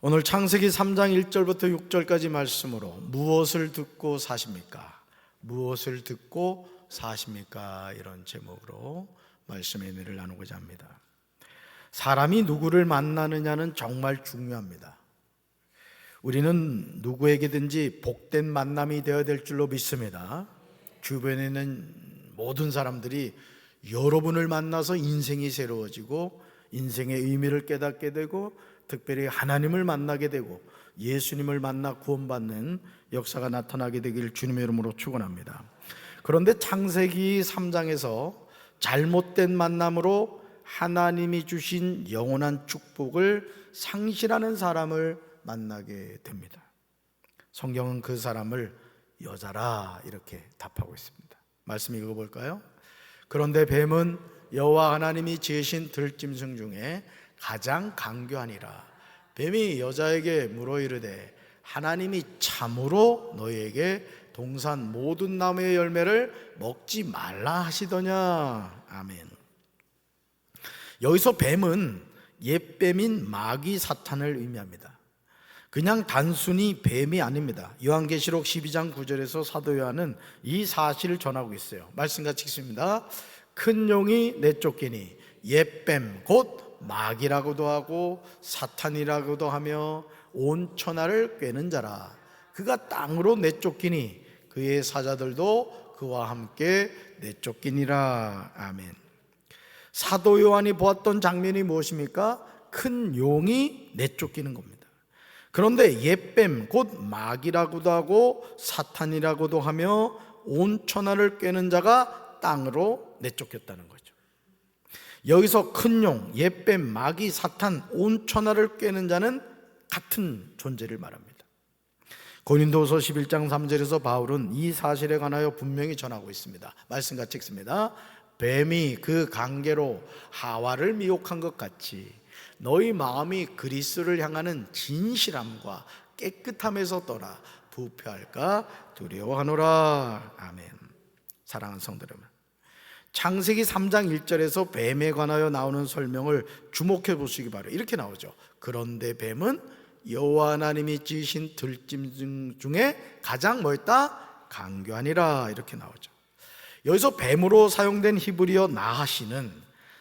오늘 창세기 3장 1절부터 6절까지 말씀으로 무엇을 듣고 사십니까? 무엇을 듣고 사십니까? 이런 제목으로 말씀의 의미를 나누고자 합니다. 사람이 누구를 만나느냐는 정말 중요합니다. 우리는 누구에게든지 복된 만남이 되어야 될 줄로 믿습니다. 주변에 있는 모든 사람들이 여러분을 만나서 인생이 새로워지고 인생의 의미를 깨닫게 되고 특별히 하나님을 만나게 되고 예수님을 만나 구원받는 역사가 나타나게 되길 주님의 이름으로 축원합니다. 그런데 창세기 3장에서 잘못된 만남으로 하나님이 주신 영원한 축복을 상실하는 사람을 만나게 됩니다. 성경은 그 사람을 여자라 이렇게 답하고 있습니다. 말씀 읽어볼까요? 그런데 뱀은 여호와 하나님이 지으신 들짐승 중에 가장 강교하니라. 뱀이 여자에게 물어 이르되 하나님이 참으로 너희에게 동산 모든 나무의 열매를 먹지 말라 하시더냐. 아멘. 여기서 뱀은 옛뱀인 마귀 사탄을 의미합니다. 그냥 단순히 뱀이 아닙니다. 요한계시록 12장 9절에서 사도 요한은 이 사실을 전하고 있어요. 말씀 같이 읽습니다. 큰 용이 내쫓기니 옛뱀 곧 마귀라고도 하고 사탄이라고도 하며 온 천하를 꿰는 자라. 그가 땅으로 내쫓기니 그의 사자들도 그와 함께 내쫓기니라. 아멘. 사도 요한이 보았던 장면이 무엇입니까? 큰 용이 내쫓기는 겁니다. 그런데 옛뱀 곧 마귀라고도 하고 사탄이라고도 하며 온 천하를 꿰는 자가 땅으로 내쫓겼다는 거죠. 여기서 큰 용, 옛뱀, 마귀, 사탄, 온 천하를 꿰는 자는 같은 존재를 말합니다. 고린도서 11장 3절에서 바울은 이 사실에 관하여 분명히 전하고 있습니다. 말씀 같이 읽습니다. 뱀이 그 관계로 하와를 미혹한 것 같이 너희 마음이 그리스도를 향하는 진실함과 깨끗함에서 떠나 부패할까 두려워하노라. 아멘. 사랑하는 성도 여러분, 창세기 3장 1절에서 뱀에 관하여 나오는 설명을 주목해 보시기 바랍니다. 이렇게 나오죠. 그런데 뱀은 여호와 하나님이 지으신 들짐승 중에 가장 뭐였다? 강교하니라. 이렇게 나오죠. 여기서 뱀으로 사용된 히브리어 나하시는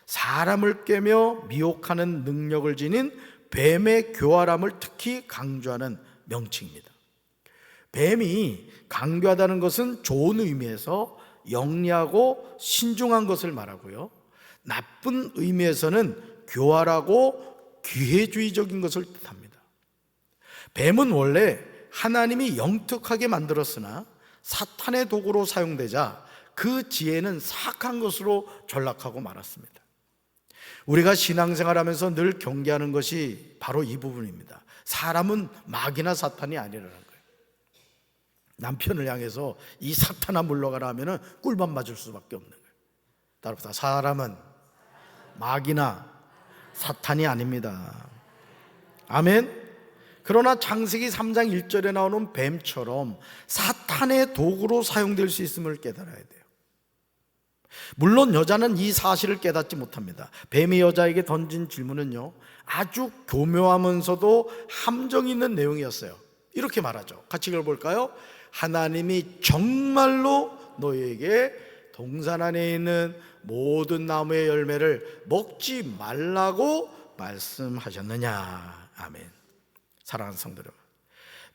사람을 꿰며 미혹하는 능력을 지닌 뱀의 교활함을 특히 강조하는 명칭입니다. 뱀이 강교하다는 것은 좋은 의미에서 영리하고 신중한 것을 말하고요, 나쁜 의미에서는 교활하고 기회주의적인 것을 뜻합니다. 뱀은 원래 하나님이 영특하게 만들었으나 사탄의 도구로 사용되자 그 지혜는 사악한 것으로 전락하고 말았습니다. 우리가 신앙생활하면서 늘 경계하는 것이 바로 이 부분입니다. 사람은 마귀나 사탄이 아니라는 거예요. 남편을 향해서 이 사탄아 물러가라 하면 꿀만 맞을 수밖에 없는 거예요. 따라서 사람은 마귀나 사탄이 아닙니다. 아멘. 그러나 창세기 3장 1절에 나오는 뱀처럼 사탄의 도구로 사용될 수 있음을 깨달아야 돼요. 물론 여자는 이 사실을 깨닫지 못합니다. 뱀이 여자에게 던진 질문은요, 아주 교묘하면서도 함정 있는 내용이었어요. 이렇게 말하죠. 같이 읽어볼까요? 하나님이 정말로 너희에게 동산 안에 있는 모든 나무의 열매를 먹지 말라고 말씀하셨느냐. 아멘. 사랑하는 성도 여러분,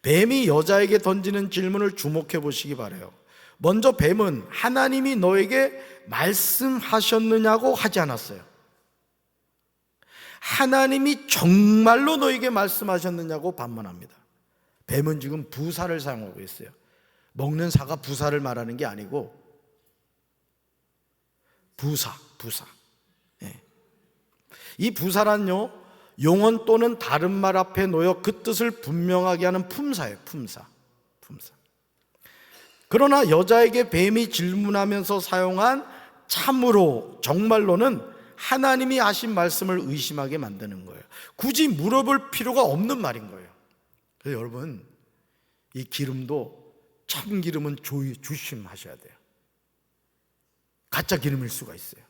뱀이 여자에게 던지는 질문을 주목해 보시기 바라요. 먼저 뱀은 하나님이 너에게 말씀하셨느냐고 하지 않았어요. 하나님이 정말로 너에게 말씀하셨느냐고 반문합니다. 뱀은 지금 부사를 사용하고 있어요. 먹는 사가 부사를 말하는 게 아니고 부사. 예. 이 부사란요, 용언 또는 다른 말 앞에 놓여 그 뜻을 분명하게 하는 품사예요. 품사. 그러나 여자에게 뱀이 질문하면서 사용한 참으로, 정말로는 하나님이 하신 말씀을 의심하게 만드는 거예요. 굳이 물어볼 필요가 없는 말인 거예요. 그래서 여러분, 이 기름도 참기름은 조심하셔야 돼요. 가짜 기름일 수가 있어요.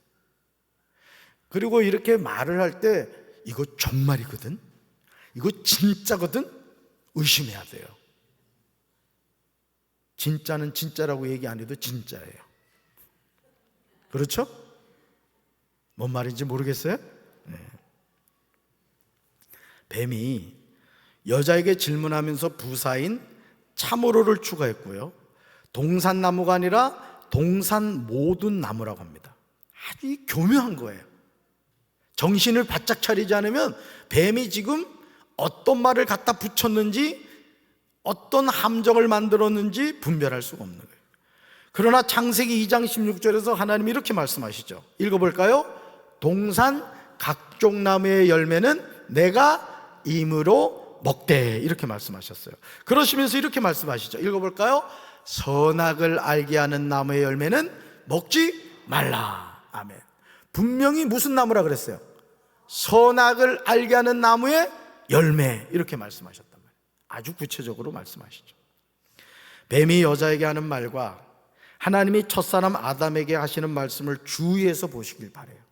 그리고 이렇게 말을 할 때 이거 정말이거든, 이거 진짜거든? 의심해야 돼요. 진짜는 진짜라고 얘기 안 해도 진짜예요. 그렇죠? 뭔 말인지 모르겠어요? 네. 뱀이 여자에게 질문하면서 부사인 참으로를 추가했고요, 동산나무가 아니라 동산 모든 나무라고 합니다. 아주 교묘한 거예요. 정신을 바짝 차리지 않으면 뱀이 지금 어떤 말을 갖다 붙였는지, 어떤 함정을 만들었는지 분별할 수가 없는 거예요. 그러나 창세기 2장 16절에서 하나님이 이렇게 말씀하시죠. 읽어볼까요? 동산 각종 나무의 열매는 내가 임으로 먹되, 이렇게 말씀하셨어요. 그러시면서 이렇게 말씀하시죠. 읽어볼까요? 선악을 알게 하는 나무의 열매는 먹지 말라. 아멘. 분명히 무슨 나무라 그랬어요? 선악을 알게 하는 나무의 열매, 이렇게 말씀하셨단 말이에요. 아주 구체적으로 말씀하시죠. 뱀이 여자에게 하는 말과 하나님이 첫사람 아담에게 하시는 말씀을 주의해서 보시길 바라요.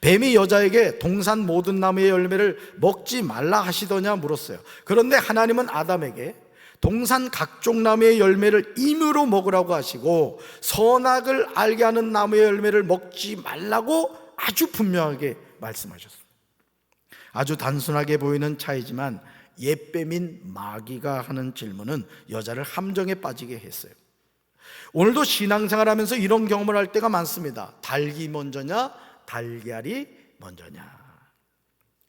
뱀이 여자에게 동산 모든 나무의 열매를 먹지 말라 하시더냐 물었어요. 그런데 하나님은 아담에게 동산 각종 나무의 열매를 임으로 먹으라고 하시고 선악을 알게 하는 나무의 열매를 먹지 말라고 아주 분명하게 말씀하셨습니다. 아주 단순하게 보이는 차이지만 옛뱀인 마귀가 하는 질문은 여자를 함정에 빠지게 했어요. 오늘도 신앙생활하면서 이런 경험을 할 때가 많습니다. 닭이 먼저냐 달걀이 먼저냐,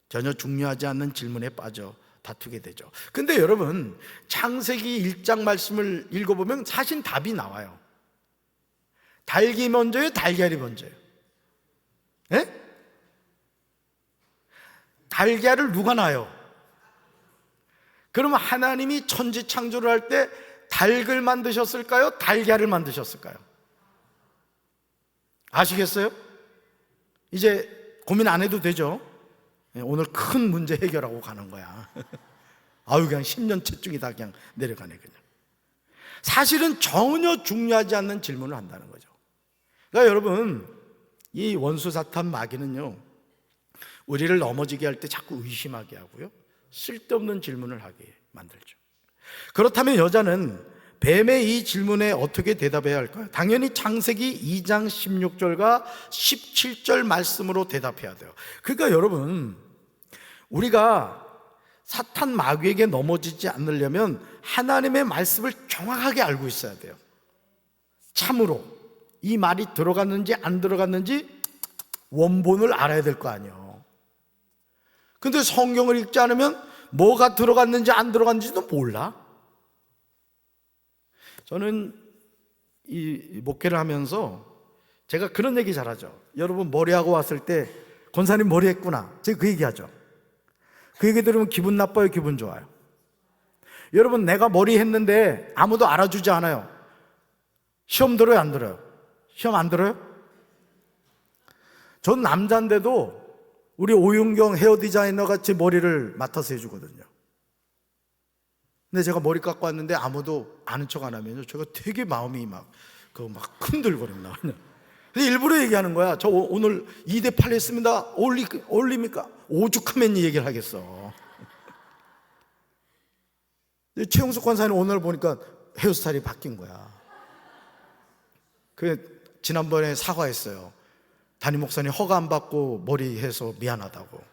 전혀 중요하지 않는 질문에 빠져 다투게 되죠. 근데 여러분, 창세기 1장 말씀을 읽어보면 사실 답이 나와요. 닭이 먼저예요, 달걀이 먼저예요? 예? 달걀을 누가 낳아요? 그러면 하나님이 천지 창조를 할 때 닭을 만드셨을까요? 달걀을 만드셨을까요? 아시겠어요? 이제 고민 안 해도 되죠? 오늘 큰 문제 해결하고 가는 거야. 아유, 그냥 10년 채중이 다 그냥 내려가네, 그냥. 사실은 전혀 중요하지 않는 질문을 한다는 거죠. 그러니까 여러분, 이 원수 사탄 마귀는요, 우리를 넘어지게 할 때 자꾸 의심하게 하고요, 쓸데없는 질문을 하게 만들죠. 그렇다면 여자는 뱀의 이 질문에 어떻게 대답해야 할까요? 당연히 창세기 2장 16절과 17절 말씀으로 대답해야 돼요. 그러니까 여러분, 우리가 사탄 마귀에게 넘어지지 않으려면 하나님의 말씀을 정확하게 알고 있어야 돼요. 참으로 이 말이 들어갔는지 안 들어갔는지 원본을 알아야 될 거 아니에요. 근데 성경을 읽지 않으면 뭐가 들어갔는지 안 들어갔는지도 몰라. 저는 이 목회를 하면서 제가 그런 얘기 잘하죠. 여러분, 머리하고 왔을 때 권사님 머리 했구나, 제가 그 얘기하죠. 그 얘기 들으면 기분 나빠요, 기분 좋아요? 여러분, 내가 머리 했는데 아무도 알아주지 않아요. 시험 들어요, 안 들어요? 시험 안 들어요? 전 남자인데도 우리 오윤경 헤어 디자이너가 제 머리를 맡아서 해주거든요. 근데 제가 머리 깎고 왔는데 아무도 아는 척 안 하면요, 제가 되게 마음이 막 흔들거립니다. 근데 일부러 얘기하는 거야. 저 오늘 2대8 했습니다. 올립니까? 오죽하면 이 얘기를 하겠어. 최용석 권사님 오늘 보니까 헤어스타일이 바뀐 거야. 지난번에 사과했어요. 담임 목사님 허가 안 받고 머리 해서 미안하다고.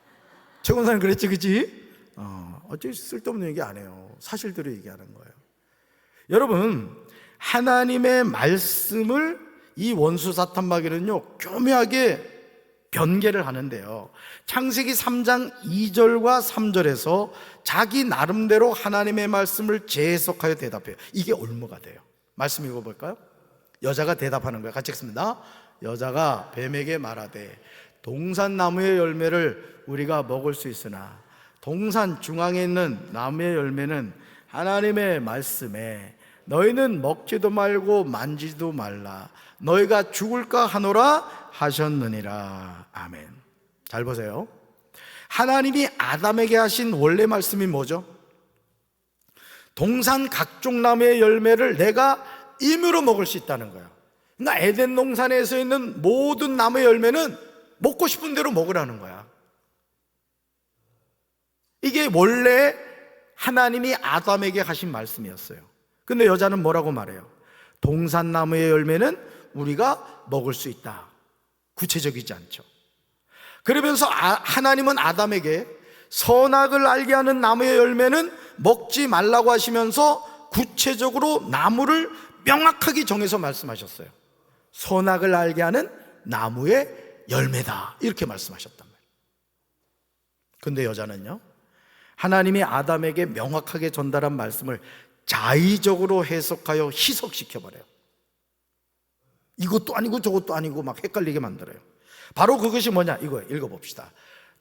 최 권사님 그랬지, 그치? 어째 쓸데없는 얘기 안 해요. 사실대로 얘기하는 거예요. 여러분, 하나님의 말씀을 이 원수 사탄 마귀는요, 교묘하게 변개를 하는데요, 창세기 3장 2절과 3절에서 자기 나름대로 하나님의 말씀을 재해석하여 대답해요. 이게 올무가 돼요. 말씀 읽어볼까요? 여자가 대답하는 거예요. 같이 읽습니다. 여자가 뱀에게 말하되 동산나무의 열매를 우리가 먹을 수 있으나 동산 중앙에 있는 나무의 열매는 하나님의 말씀에 너희는 먹지도 말고 만지도 말라, 너희가 죽을까 하노라 하셨느니라. 아멘. 잘 보세요. 하나님이 아담에게 하신 원래 말씀이 뭐죠? 동산 각종 나무의 열매를 내가 임으로 먹을 수 있다는 거예요. 그러니까 에덴 동산에서 있는 모든 나무의 열매는 먹고 싶은 대로 먹으라는 거야. 이게 원래 하나님이 아담에게 하신 말씀이었어요. 근데 여자는 뭐라고 말해요? 동산나무의 열매는 우리가 먹을 수 있다. 구체적이지 않죠. 그러면서 하나님은 아담에게 선악을 알게 하는 나무의 열매는 먹지 말라고 하시면서 구체적으로 나무를 명확하게 정해서 말씀하셨어요. 선악을 알게 하는 나무의 열매다, 이렇게 말씀하셨단 말이에요. 근데 여자는요, 하나님이 아담에게 명확하게 전달한 말씀을 자의적으로 해석하여 희석시켜버려요. 이것도 아니고 저것도 아니고 막 헷갈리게 만들어요. 바로 그것이 뭐냐, 이거예요. 읽어봅시다.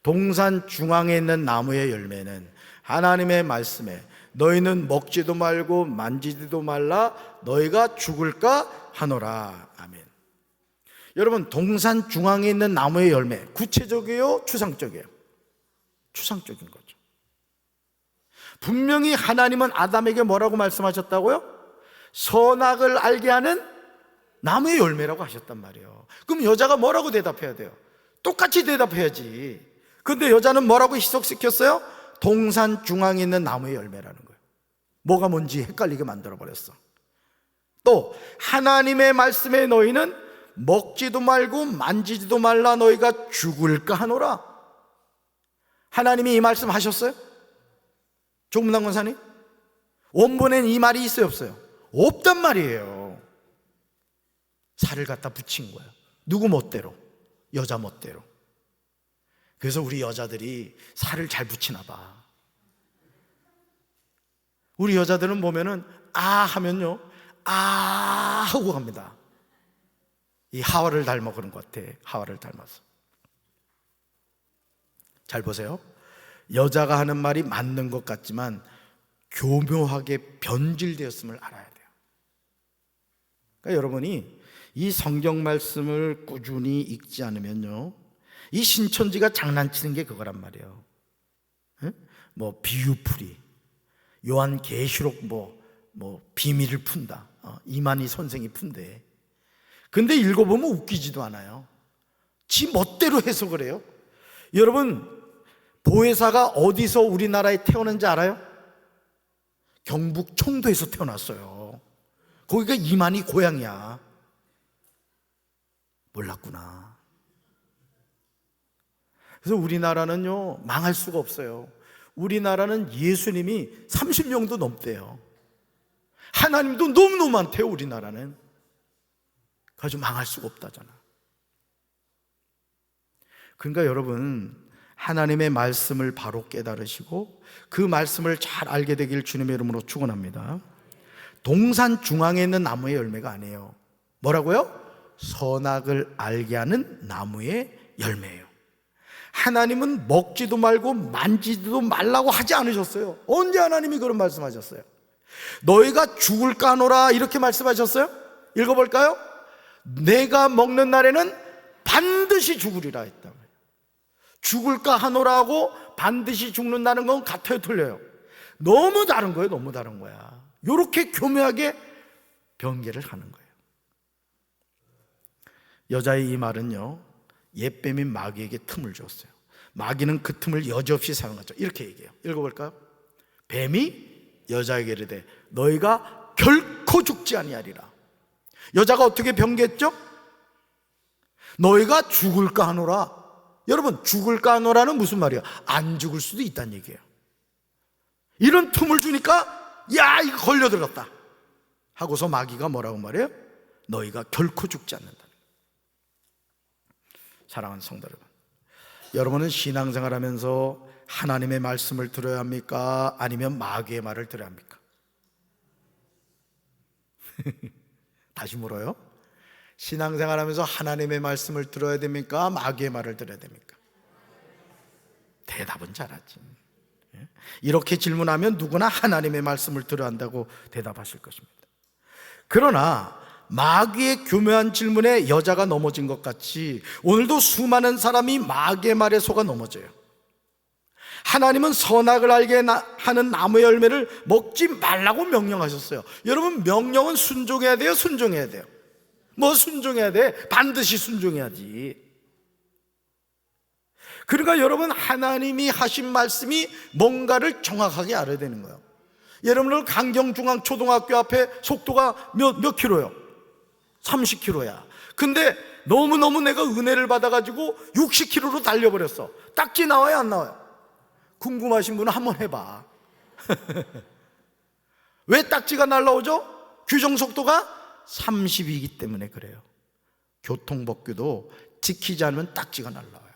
동산 중앙에 있는 나무의 열매는 하나님의 말씀에 너희는 먹지도 말고 만지지도 말라 너희가 죽을까 하노라. 아멘. 여러분, 동산 중앙에 있는 나무의 열매, 구체적이에요, 추상적이에요? 추상적인 거죠. 분명히 하나님은 아담에게 뭐라고 말씀하셨다고요? 선악을 알게 하는 나무의 열매라고 하셨단 말이에요. 그럼 여자가 뭐라고 대답해야 돼요? 똑같이 대답해야지. 근데 여자는 뭐라고 희석시켰어요? 동산 중앙에 있는 나무의 열매라는 거예요. 뭐가 뭔지 헷갈리게 만들어버렸어. 또 하나님의 말씀에 너희는 먹지도 말고 만지지도 말라 너희가 죽을까 하노라. 하나님이 이 말씀 하셨어요? 조문당 권사님? 원본엔 이 말이 있어요, 없어요? 없단 말이에요. 살을 갖다 붙인 거예요. 누구 멋대로? 여자 멋대로. 그래서 우리 여자들이 살을 잘 붙이나 봐. 우리 여자들은 보면은 아 하면요, 아 하고 갑니다. 이 하와를 닮아 그런 것 같아. 하와를 닮아서. 잘 보세요. 여자가 하는 말이 맞는 것 같지만 교묘하게 변질되었음을 알아야 돼요. 그러니까 여러분이 이 성경 말씀을 꾸준히 읽지 않으면요, 이 신천지가 장난치는 게 그거란 말이에요. 뭐 비유풀이, 요한계시록 뭐 비밀을 푼다, 이만희 선생이 푼대. 근데 읽어보면 웃기지도 않아요. 지 멋대로 해석을 해요. 여러분, 보혜사가 어디서 우리나라에 태어난지 알아요? 경북 청도에서 태어났어요. 거기가 이만희 고향이야. 몰랐구나. 그래서 우리나라는요, 망할 수가 없어요. 우리나라는 예수님이 30명도 넘대요. 하나님도 너무너무 많대요, 우리나라는. 아주 망할 수가 없다잖아. 그러니까 여러분, 하나님의 말씀을 바로 깨달으시고 그 말씀을 잘 알게 되길 주님의 이름으로 축원합니다. 동산 중앙에 있는 나무의 열매가 아니에요. 뭐라고요? 선악을 알게 하는 나무의 열매예요. 하나님은 먹지도 말고 만지지도 말라고 하지 않으셨어요. 언제 하나님이 그런 말씀하셨어요? 너희가 죽을까 하노라, 이렇게 말씀하셨어요? 읽어볼까요? 내가 먹는 날에는 반드시 죽으리라 했다. 죽을까 하노라고 반드시 죽는다는 건 같아요, 틀려요? 너무 다른 거예요. 너무 다른 거야. 이렇게 교묘하게 변개를 하는 거예요. 여자의 이 말은요, 옛뱀인 마귀에게 틈을 줬어요. 마귀는 그 틈을 여지없이 사용하죠. 이렇게 얘기해요. 읽어볼까요? 뱀이 여자에게 이르되 너희가 결코 죽지 아니하리라. 여자가 어떻게 변개했죠? 너희가 죽을까 하노라. 여러분, 죽을까 하노라는 무슨 말이에요? 안 죽을 수도 있다는 얘기예요. 이런 틈을 주니까 야, 이거 걸려들었다 하고서 마귀가 뭐라고 말해요? 너희가 결코 죽지 않는다. 사랑하는 성도 여러분, 여러분은 신앙생활하면서 하나님의 말씀을 들어야 합니까? 아니면 마귀의 말을 들어야 합니까? 다시 물어요. 신앙생활하면서 하나님의 말씀을 들어야 됩니까? 마귀의 말을 들어야 됩니까? 대답은 잘하지. 이렇게 질문하면 누구나 하나님의 말씀을 들어야 한다고 대답하실 것입니다. 그러나 마귀의 교묘한 질문에 여자가 넘어진 것 같이 오늘도 수많은 사람이 마귀의 말에 속아 넘어져요. 하나님은 선악을 알게 하는 나무의 열매를 먹지 말라고 명령하셨어요. 여러분, 명령은 순종해야 돼요? 순종해야 돼요? 뭐 순종해야 돼? 반드시 순종해야지. 그러니까 여러분, 하나님이 하신 말씀이 뭔가를 정확하게 알아야 되는 거예요. 여러분들 강경중앙초등학교 앞에 속도가 몇 킬로요? 30킬로야. 근데 너무너무 내가 은혜를 받아가지고 60킬로로 달려버렸어. 딱지 나와요, 안 나와요? 궁금하신 분은 한번 해봐. 왜 딱지가 날라오죠? 규정속도가 30이기 때문에 그래요. 교통법규도 지키지 않으면 딱지가 날라와요.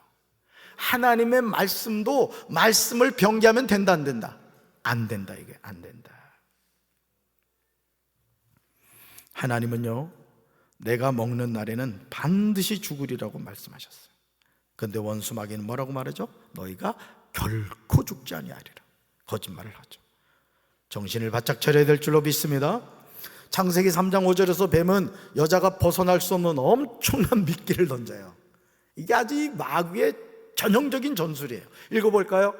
하나님의 말씀도 말씀을 변개하면 된다, 안 된다? 안 된다. 이게 안 된다. 하나님은요, 내가 먹는 날에는 반드시 죽으리라고 말씀하셨어요. 그런데 원수 마귀는 뭐라고 말하죠? 너희가 결코 죽지 아니하리라. 거짓말을 하죠. 정신을 바짝 차려야 될 줄로 믿습니다. 창세기 3장 5절에서 뱀은 여자가 벗어날 수 없는 엄청난 미끼를 던져요. 이게 아주 마귀의 전형적인 전술이에요. 읽어볼까요?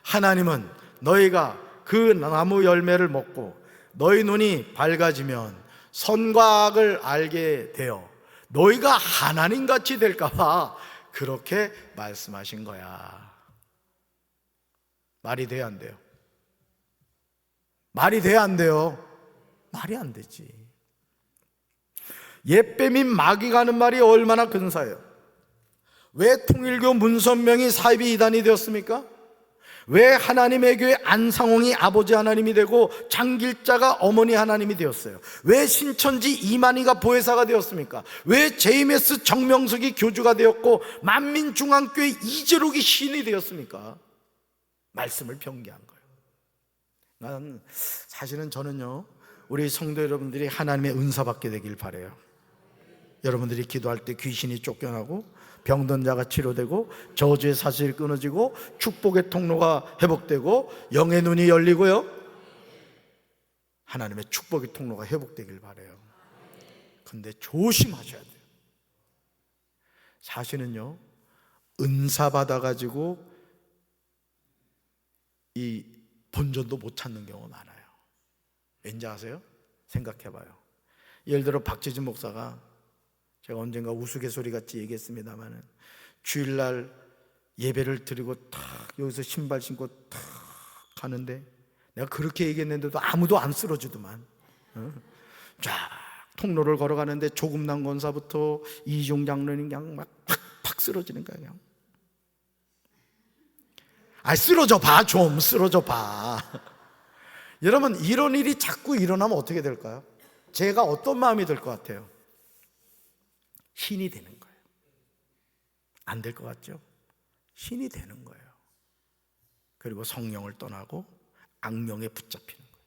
하나님은 너희가 그 나무 열매를 먹고 너희 눈이 밝아지면 선과 악을 알게 되어 너희가 하나님같이 될까봐 그렇게 말씀하신 거야. 말이 돼야 안 돼요? 말이 돼야 안 돼요? 말이 안 되지. 옛뱀인 마귀가 하는 말이 얼마나 근사해요. 왜 통일교 문선명이 사이비 이단이 되었습니까? 왜 하나님의 교회 안상홍이 아버지 하나님이 되고 장길자가 어머니 하나님이 되었어요? 왜 신천지 이만희가 보혜사가 되었습니까? 왜 JMS 정명석이 교주가 되었고 만민중앙교회 이재록이 신이 되었습니까? 말씀을 변개한 거예요. 사실은 저는요, 우리 성도 여러분들이 하나님의 은사 받게 되길 바라요. 여러분들이 기도할 때 귀신이 쫓겨나고 병든 자가 치료되고 저주의 사슬이 끊어지고 축복의 통로가 회복되고 영의 눈이 열리고요, 하나님의 축복의 통로가 회복되길 바라요. 근데 조심하셔야 돼요. 사실은요, 은사 받아가지고 이 본전도 못 찾는 경우가 많아요. 왠지 아세요? 생각해봐요. 예를 들어 박재진 목사가, 제가 언젠가 우스갯소리 같이 얘기했습니다만, 주일날 예배를 드리고 탁 여기서 신발 신고 탁 가는데, 내가 그렇게 얘기했는데도 아무도 안 쓰러지더만. 쫙 통로를 걸어가는데 조금난 권사부터 이종 장로님 그냥 막 팍팍 쓰러지는 거야. 그냥 쓰러져 봐, 좀 쓰러져 봐. 여러분, 이런 일이 자꾸 일어나면 어떻게 될까요? 제가 어떤 마음이 들 것 같아요? 신이 되는 거예요. 안 될 것 같죠? 신이 되는 거예요. 그리고 성령을 떠나고 악령에 붙잡히는 거예요.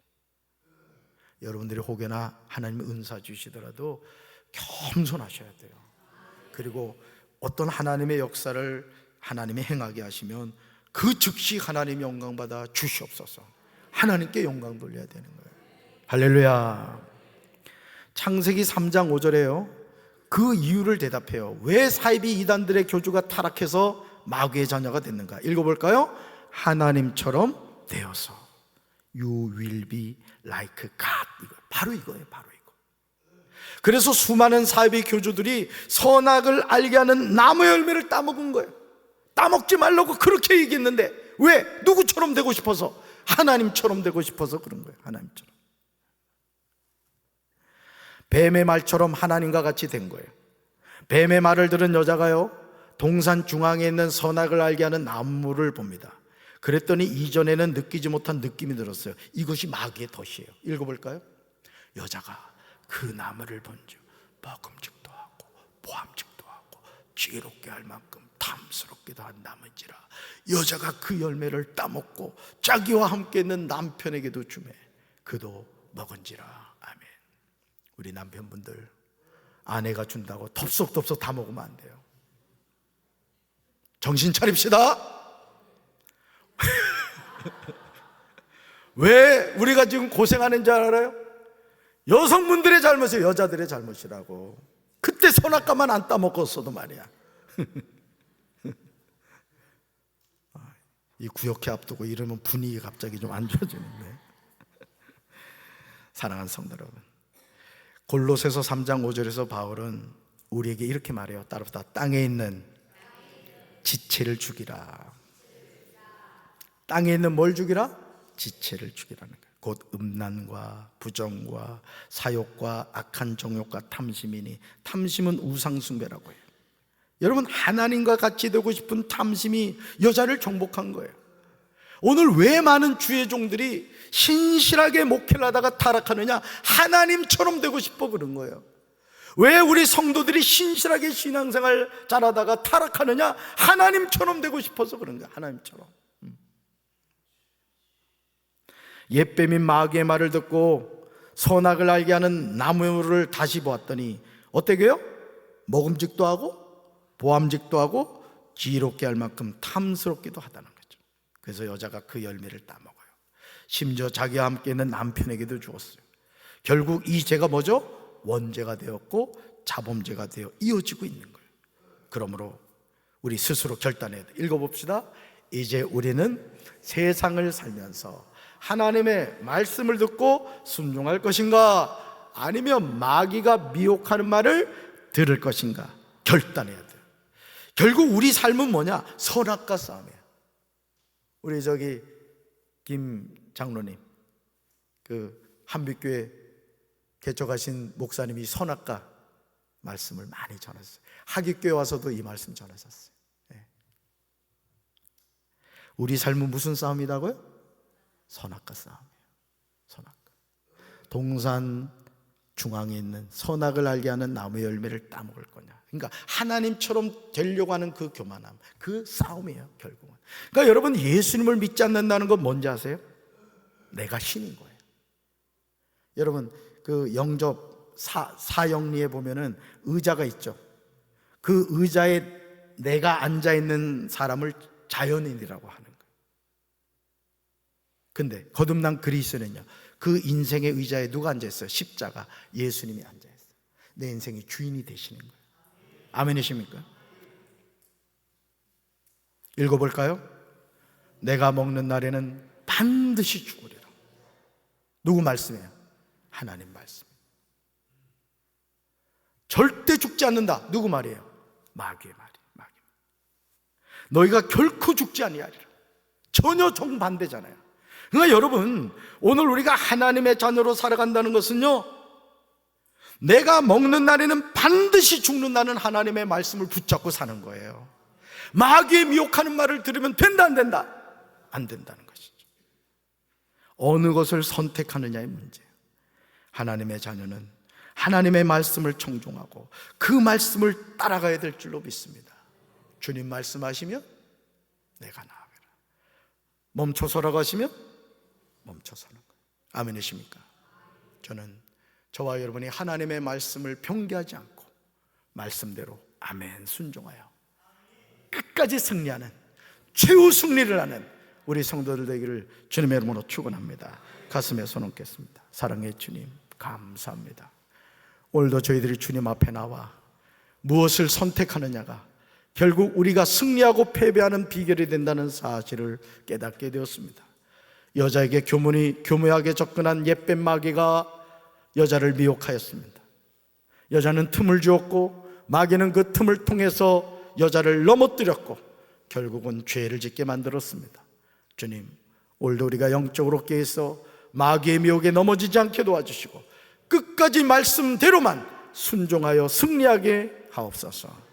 여러분들이 혹여나 하나님의 은사 주시더라도 겸손하셔야 돼요. 그리고 어떤 하나님의 역사를 하나님이 행하게 하시면 그 즉시 하나님 영광 받아 주시옵소서. 하나님께 영광 돌려야 되는 거예요. 할렐루야. 창세기 3장 5절에요, 그 이유를 대답해요. 왜 사이비 이단들의 교주가 타락해서 마귀의 자녀가 됐는가? 읽어볼까요? 하나님처럼 되어서. You will be like God. 바로 이거예요. 바로 이거. 그래서 수많은 사이비 교주들이 선악을 알게 하는 나무 열매를 따먹은 거예요. 따먹지 말라고 그렇게 얘기했는데 왜? 누구처럼 되고 싶어서? 하나님처럼 되고 싶어서 그런 거예요. 하나님처럼. 뱀의 말처럼 하나님과 같이 된 거예요. 뱀의 말을 들은 여자가요, 동산 중앙에 있는 선악을 알게 하는 나무를 봅니다. 그랬더니 이전에는 느끼지 못한 느낌이 들었어요. 이것이 마귀의 덫이에요. 읽어볼까요? 여자가 그 나무를 본즉 먹음직도 하고 보암직도 하고 지혜롭게 할 만큼 탐스럽기도 한 나무인지라 여자가 그 열매를 따먹고 자기와 함께 있는 남편에게도 주매 그도 먹은지라. 아멘. 우리 남편분들, 아내가 준다고 덥석덥석 다 먹으면 안 돼요. 정신 차립시다. 왜 우리가 지금 고생하는 줄 알아요? 여성분들의 잘못이에요. 여자들의 잘못이라고. 그때 선악과만 안 따먹었어도 말이야. 이 구역회 앞두고 이러면 분위기가 갑자기 좀 안 좋아지는데. 사랑하는 성도 여러분, 골로새서 3장 5절에서 바울은 우리에게 이렇게 말해요. 따라서 땅에 있는 지체를 죽이라. 땅에 있는 뭘 죽이라? 지체를 죽이라는 거예요. 곧 음란과 부정과 사욕과 악한 정욕과 탐심이니, 탐심은 우상숭배라고 해요. 여러분, 하나님과 같이 되고 싶은 탐심이 여자를 정복한 거예요. 오늘 왜 많은 주의 종들이 신실하게 목회를 하다가 타락하느냐? 하나님처럼 되고 싶어 그런 거예요. 왜 우리 성도들이 신실하게 신앙생활 잘하다가 타락하느냐? 하나님처럼 되고 싶어서 그런 거예요. 하나님처럼. 옛뱀인 마귀의 말을 듣고 선악을 알게 하는 나무를 다시 보았더니 어때게요? 먹음직도 하고 보암직도 하고 지혜롭게 할 만큼 탐스럽기도 하다는 거죠. 그래서 여자가 그 열매를 따먹어요. 심지어 자기와 함께 있는 남편에게도 주었어요. 결국 이 죄가 뭐죠? 원죄가 되었고 자범죄가 되어 이어지고 있는 거예요. 그러므로 우리 스스로 결단해야 돼요. 읽어봅시다. 이제 우리는 세상을 살면서 하나님의 말씀을 듣고 순종할 것인가, 아니면 마귀가 미혹하는 말을 들을 것인가 결단해야 돼요. 결국 우리 삶은 뭐냐? 선악과 싸움이에요. 우리 김 장로님, 그 한빛교회 개척하신 목사님이 선악과 말씀을 많이 전했어요. 하깃교회 와서도 이 말씀 전하셨어요. 우리 삶은 무슨 싸움이라고요? 선악과 싸움이에요. 선악과. 동산 중앙에 있는 선악을 알게 하는 나무의 열매를 따먹을 거냐. 그러니까 하나님처럼 되려고 하는 그 교만함, 그 싸움이에요, 결국은. 그러니까 여러분, 예수님을 믿지 않는다는 건 뭔지 아세요? 내가 신인 거예요. 여러분, 그 영접 사형리에 보면은 의자가 있죠. 그 의자에 내가 앉아 있는 사람을 자연인이라고 하는 거예요. 근데 거듭난 그리스도는요, 그 인생의 의자에 누가 앉아 있어요? 십자가, 예수님이 앉아 있어요. 내 인생의 주인이 되시는 거예요. 아멘이십니까? 읽어볼까요? 내가 먹는 날에는 반드시 죽으리라. 누구 말씀이에요? 하나님 말씀. 절대 죽지 않는다. 누구 말이에요? 마귀의 말이에요. 마귀. 너희가 결코 죽지 아니하리라. 전혀 정반대잖아요. 그러니까 여러분, 오늘 우리가 하나님의 자녀로 살아간다는 것은요, 내가 먹는 날에는 반드시 죽는다는 하나님의 말씀을 붙잡고 사는 거예요. 마귀의 미혹하는 말을 들으면 된다, 안 된다? 안 된다는 것이죠. 어느 것을 선택하느냐의 문제예요. 하나님의 자녀는 하나님의 말씀을 청종하고 그 말씀을 따라가야 될 줄로 믿습니다. 주님 말씀하시면 내가 나아가라. 멈춰서라고 하시면 멈춰서는 거예요. 아멘이십니까? 저는 저와 여러분이 하나님의 말씀을 변개하지 않고 말씀대로 아멘 순종하여 끝까지 승리하는, 최후 승리를 하는 우리 성도들 되기를 주님의 이름으로 축원합니다. 가슴에 손 얹겠습니다. 사랑의 주님, 감사합니다. 오늘도 저희들이 주님 앞에 나와 무엇을 선택하느냐가 결국 우리가 승리하고 패배하는 비결이 된다는 사실을 깨닫게 되었습니다. 여자에게 교묘하게 접근한 옛뱀 마귀가 여자를 미혹하였습니다. 여자는 틈을 주었고 마귀는 그 틈을 통해서 여자를 넘어뜨렸고 결국은 죄를 짓게 만들었습니다. 주님, 오늘도 우리가 영적으로 깨어서 마귀의 미혹에 넘어지지 않게 도와주시고 끝까지 말씀대로만 순종하여 승리하게 하옵소서.